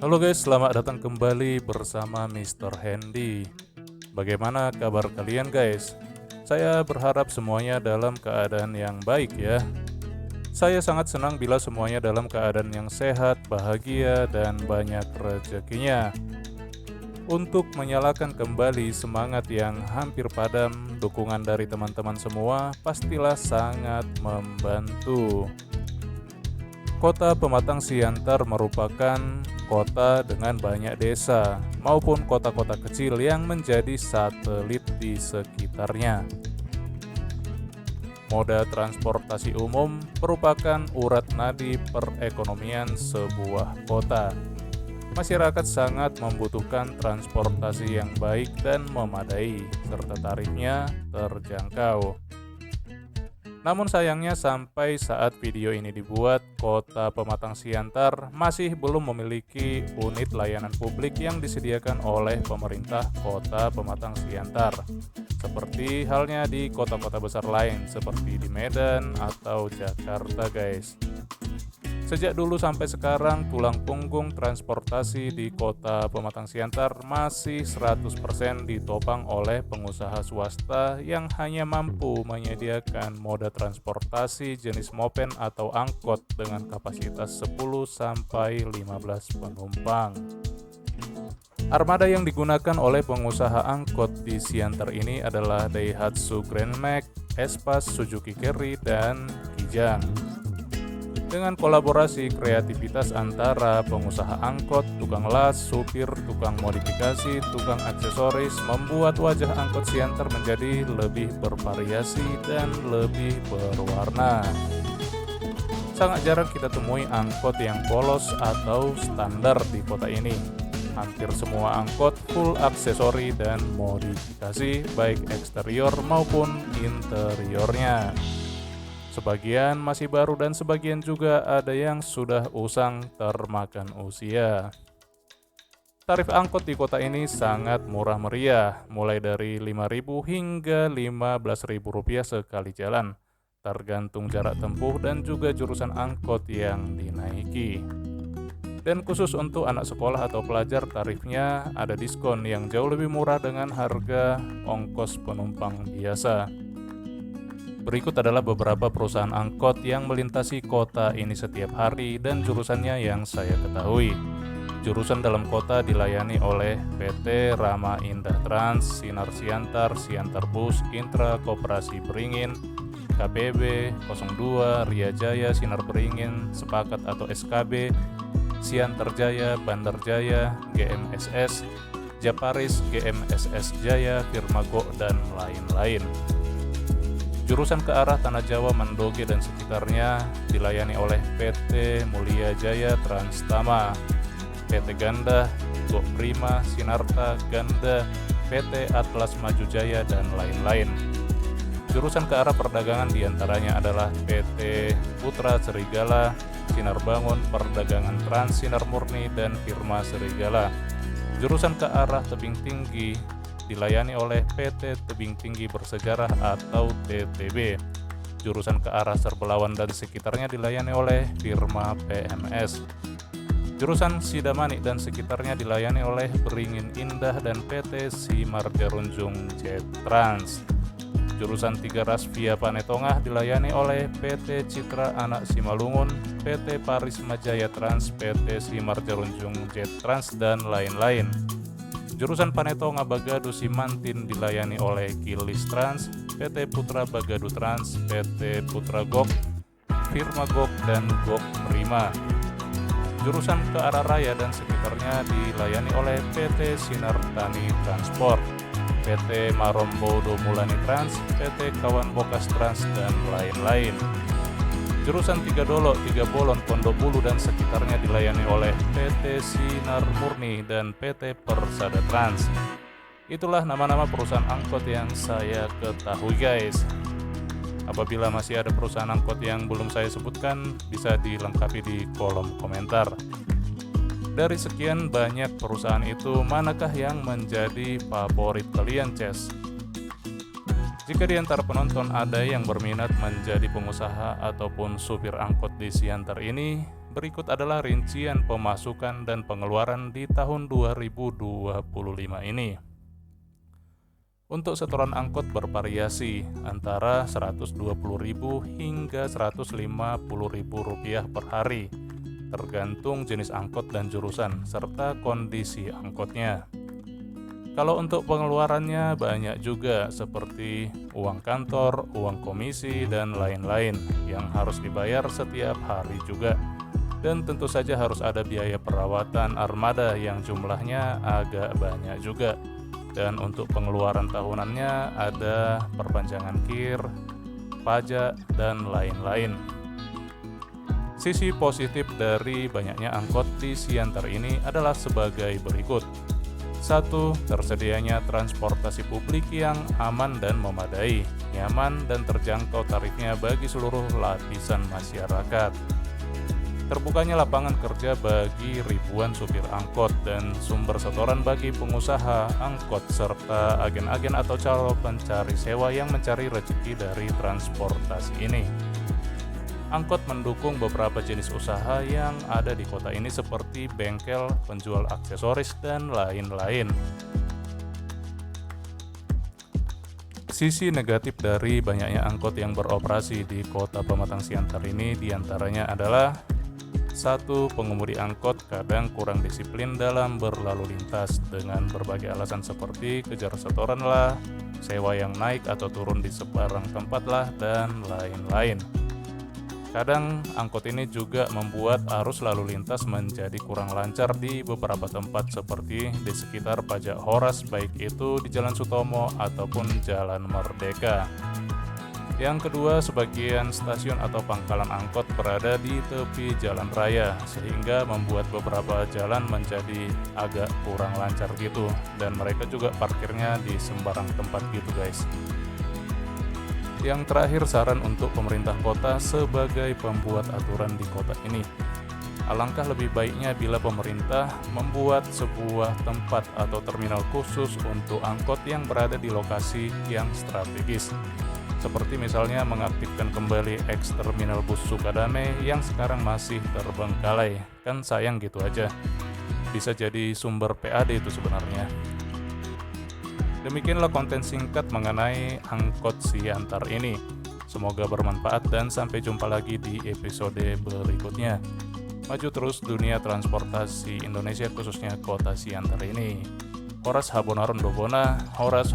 Halo guys, selamat datang kembali bersama Mr. Handy. Bagaimana kabar kalian guys? Saya berharap semuanya dalam keadaan yang baik ya. Saya sangat senang bila semuanya dalam keadaan yang sehat, bahagia, dan banyak rezekinya. Untuk menyalakan kembali semangat yang hampir padam, dukungan dari teman-teman semua pastilah sangat membantu. Kota Pematang Siantar merupakan kota dengan banyak desa maupun kota-kota kecil yang menjadi satelit di sekitarnya. Moda transportasi umum merupakan urat nadi perekonomian sebuah kota. Masyarakat sangat membutuhkan transportasi yang baik dan memadai, serta tarifnya terjangkau. Namun sayangnya sampai saat video ini dibuat, Kota Pematang Siantar masih belum memiliki unit layanan publik yang disediakan oleh pemerintah Kota Pematang Siantar. Seperti halnya di kota-kota besar lain seperti di Medan atau Jakarta guys. Sejak dulu sampai sekarang, tulang punggung transportasi di Kota Pematang Siantar masih 100% ditopang oleh pengusaha swasta yang hanya mampu menyediakan moda transportasi jenis mopen atau angkot dengan kapasitas 10-15 penumpang. Armada yang digunakan oleh pengusaha angkot di Siantar ini adalah Daihatsu Grand Max, Espas, Suzuki Carry, dan Kijang. Dengan kolaborasi kreativitas antara pengusaha angkot, tukang las, supir, tukang modifikasi, tukang aksesoris, membuat wajah angkot Siantar menjadi lebih bervariasi dan lebih berwarna. Sangat jarang kita temui angkot yang polos atau standar di kota ini. Hampir semua angkot full aksesori dan modifikasi, baik eksterior maupun interiornya. Sebagian masih baru dan sebagian juga ada yang sudah usang termakan usia. Tarif angkot di kota ini sangat murah meriah, mulai dari Rp5.000 hingga Rp15.000 sekali jalan, tergantung jarak tempuh dan juga jurusan angkot yang dinaiki. Dan khusus untuk anak sekolah atau pelajar, tarifnya ada diskon yang jauh lebih murah dengan harga ongkos penumpang biasa. Berikut adalah beberapa perusahaan angkot yang melintasi kota ini setiap hari dan jurusannya yang saya ketahui. Jurusan dalam kota dilayani oleh PT Rama Indah Trans, Sinar Siantar, Siantar Bus, Intra Koperasi Beringin, KPB 02, Ria Jaya, Sinar Beringin, Sepakat atau SKB, Siantar Jaya, Bandar Jaya, GMSS, Japaris, GMSS Jaya, Firmago, dan lain-lain. Jurusan ke arah Tanah Jawa, Mandoge, dan sekitarnya dilayani oleh PT Mulia Jaya Transtama, PT Ganda, Go Prima, Sinarta, Ganda, PT Atlas Maju Jaya, dan lain-lain. Jurusan ke arah perdagangan diantaranya adalah PT Putra Serigala, Sinar Bangun, Perdagangan Trans, Sinar Murni, dan Firma Serigala. Jurusan ke arah tebing tinggi dilayani oleh PT Tebing Tinggi Bersejarah atau TTB. Jurusan ke arah Serbelawan dan sekitarnya dilayani oleh firma PMS. Jurusan Sidamanik dan sekitarnya dilayani oleh Beringin Indah dan PT Simarjarunjung Jet Trans. Jurusan Tiga Ras via Panetongah dilayani oleh PT Citra Anak Simalungun, PT Parisma Jaya Trans, PT Simarjarunjung Jet Trans, dan lain-lain. Jurusan Panetonga Bagadu Simantin dilayani oleh Kilis Trans, PT Putra Bagadu Trans, PT Putra Gok, Firma Gok, dan Gok Prima. Jurusan ke arah Raya dan sekitarnya dilayani oleh PT Sinar Tani Transport, PT Marombodo Mulani Trans, PT Kawan Bokas Trans, dan lain-lain. Jurusan Tiga Dolo, Tiga Bolon, Pondobulu, dan sekitarnya dilayani oleh PT Sinar Murni dan PT Persada Trans. Itulah nama-nama perusahaan angkot yang saya ketahui guys. Apabila masih ada perusahaan angkot yang belum saya sebutkan, bisa dilengkapi di kolom komentar. Dari sekian banyak perusahaan itu, manakah yang menjadi favorit kalian, Ces? Jika di antara penonton ada yang berminat menjadi pengusaha ataupun supir angkot di Siantar ini, berikut adalah rincian pemasukan dan pengeluaran di tahun 2025 ini. Untuk setoran angkot bervariasi antara Rp120.000 hingga Rp150.000 per hari, tergantung jenis angkot dan jurusan, serta kondisi angkotnya. Kalau untuk pengeluarannya banyak juga, seperti uang kantor, uang komisi, dan lain-lain yang harus dibayar setiap hari juga. Dan tentu saja harus ada biaya perawatan armada yang jumlahnya agak banyak juga. Dan untuk pengeluaran tahunannya ada perpanjangan KIR, pajak, dan lain-lain. Sisi positif dari banyaknya angkot di Siantar ini adalah sebagai berikut. 1. Tersedianya transportasi publik yang aman dan memadai, nyaman dan terjangkau tarifnya bagi seluruh lapisan masyarakat. Terbukanya lapangan kerja bagi ribuan supir angkot dan sumber setoran bagi pengusaha angkot serta agen-agen atau calon pencari sewa yang mencari rezeki dari transportasi ini. Angkot mendukung beberapa jenis usaha yang ada di kota ini seperti bengkel, penjual aksesoris, dan lain-lain. Sisi negatif dari banyaknya angkot yang beroperasi di kota Pematang Siantar ini diantaranya adalah 1. Pengemudi angkot kadang kurang disiplin dalam berlalu lintas dengan berbagai alasan seperti kejar setoran lah, sewa yang naik atau turun di sebarang tempat lah, dan lain-lain. Kadang angkot ini juga membuat arus lalu lintas menjadi kurang lancar di beberapa tempat seperti di sekitar Pajak Horas, baik itu di Jalan Sutomo ataupun Jalan Merdeka. Yang kedua, sebagian stasiun atau pangkalan angkot berada di tepi jalan raya sehingga membuat beberapa jalan menjadi agak kurang lancar gitu, dan mereka juga parkirnya di sembarang tempat gitu guys. Yang terakhir, saran untuk pemerintah kota sebagai pembuat aturan di kota ini. Alangkah lebih baiknya bila pemerintah membuat sebuah tempat atau terminal khusus untuk angkot yang berada di lokasi yang strategis. Seperti misalnya mengaktifkan kembali ex-terminal bus Sukadame yang sekarang masih terbengkalai. Kan sayang gitu aja. Bisa jadi sumber PAD itu sebenarnya. Demikianlah konten singkat mengenai angkot Siantar ini. Semoga bermanfaat dan sampai jumpa lagi di episode berikutnya. Maju terus dunia transportasi Indonesia, khususnya kota Siantar ini. Horas Habonaron Dobona, Horas,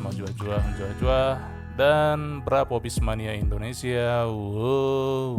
maju ajua, dan Bravo Bismania Indonesia. Wow.